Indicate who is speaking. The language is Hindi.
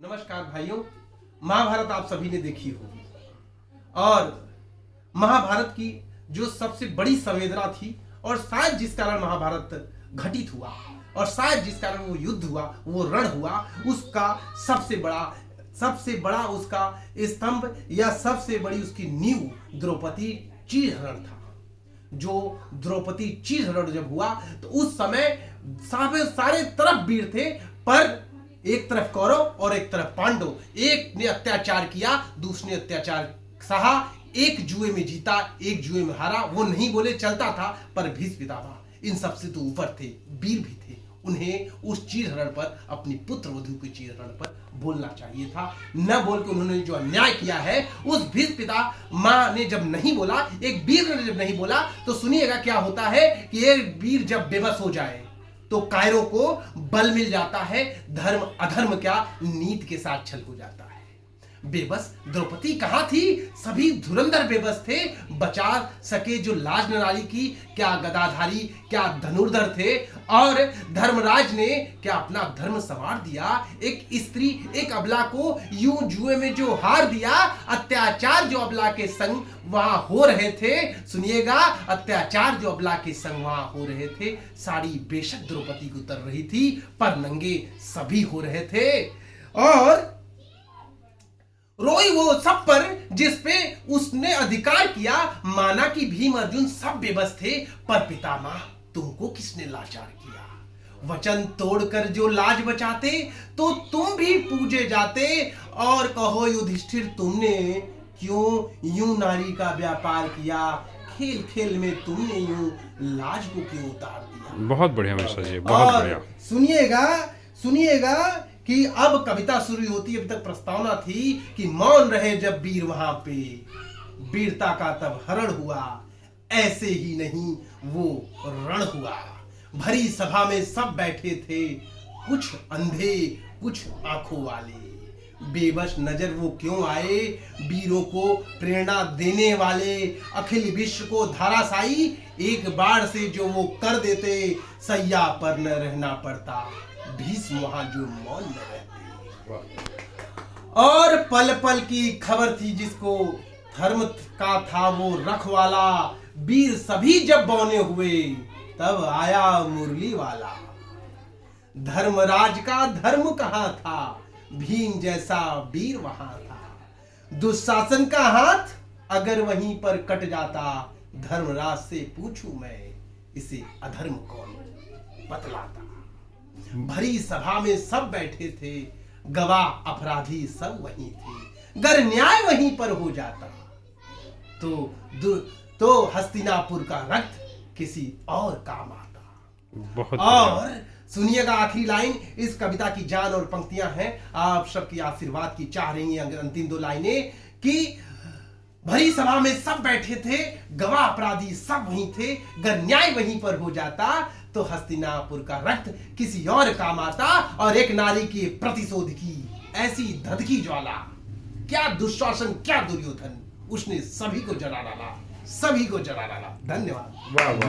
Speaker 1: नमस्कार भाइयों। महाभारत आप सभी ने देखी होगी और महाभारत की जो सबसे बड़ी संवेदना थी और शायद जिस कारण महाभारत घटित हुआ और शायद जिस कारण वो युद्ध हुआ, वो रण हुआ, उसका सबसे बड़ा उसका स्तंभ या सबसे बड़ी उसकी नींव द्रौपदी चीरहरण था। जो द्रौपदी चीरहरण जब हुआ तो उस समय सारे तरफ वीर थे, पर एक तरफ कौरव और एक तरफ पांडव। एक ने अत्याचार किया, दूसरे ने अत्याचार सहा। एक जुए में जीता, एक जुए में हारा। वो नहीं बोले चलता था, पर भीष्म पितामह इन सबसे तो ऊपर थे, वीर भी थे। उन्हें उस चीरहरण पर, अपनी पुत्र वधू के चीरहरण पर बोलना चाहिए था। न बोल के उन्होंने जो अन्याय किया है, उस भीष्म पितामह ने जब नहीं बोला, एक वीर ने जब नहीं बोला, तो सुनिएगा क्या होता है कि एक वीर जब बेबस हो जाए तो कायरों को बल मिल जाता है, धर्म अधर्म क्या नीति के साथ छल हो जाता है। बेबस द्रौपदी कहां थी? सभी धुरंधर बेबस थे। बचा सके जो लाज नारी की, क्या गदाधारी, क्या धनुर्धर थे। और धर्मराज ने क्या अपना धर्म संवार दिया? एक स्त्री, एक अबला को यूं जुए में जो हार दिया। अत्याचार जो अबला के संग वहां हो रहे थे, सुनिएगा, अत्याचार जो अबला के संग वहां हो रहे थे, साड़ी बेशक द्रौपदी को उतर रही थी, पर नंगे सभी हो रहे थे। और रोई वो सब पर जिस पे उसने अधिकार किया। माना कि भीम अर्जुन सब बेबस थे, पर पितामह तुमको किसने लाचार किया? वचन तोड़कर जो लाज बचाते, तो तुम भी पूजे जाते। और कहो युधिष्ठिर, तुमने क्यों यूं नारी का व्यापार किया? खेल खेल में तुमने यूं लाज को क्यों उतार दिया?
Speaker 2: बहुत बढ़िया मैसेज है, बहुत बढ़िया।
Speaker 1: सुनिएगा कि अब कविता शुरू होती है। अभी तक प्रस्तावना थी कि मौन रहे जब वीर वहां पे, वीरता का तब हरण हुआ, ऐसे ही नहीं वो रण हुआ। भरी सभा में सब बैठे थे, कुछ अंधे कुछ आंखों वाले। बेबस नजर वो क्यों आए? वीरों को प्रेरणा देने वाले, अखिल विश्व को धाराशायी एक बार से जो वो कर देते, सैया पर न रहना पड़ता, भीष्म वहां जो मौन न रहते। और पल पल की खबर थी जिसको, धर्म का था वो रखवाला। वीर सभी जब बौने हुए, तब आया मुरली वाला। धर्मराज का धर्म कहां था? भीम जैसा वीर वहां था। दुशासन का हाथ अगर वहीं पर कट जाता, धर्मराज से पूछूं मैं, इसे अधर्म कौन बतलाता? भरी सभा में सब बैठे थे, गवाह अपराधी सब वहीं थे। गर न्याय वहीं पर हो जाता, तो हस्तिनापुर का रक्त किसी और काम आता।
Speaker 2: बहुत
Speaker 1: और सुनिएगा आखिरी लाइन, इस कविता की जान और पंक्तियां हैं, आप सबकी आशीर्वाद की चाह रही हैं अंतिम दो लाइनें, कि भरी सभा में सब बैठे थे, गवाह अपराधी सब वहीं थे। गर न्याय वहीं पर हो जाता, तो हस्तिनापुर का रक्त किसी और काम आता। और एक नारी के प्रतिशोध की ऐसी धधकी ज्वाला, क्या दुशासन, क्या दुर्योधन, उसने सभी को जला डाला, सभी को जला डाला। धन्यवाद।
Speaker 2: वाह वाह।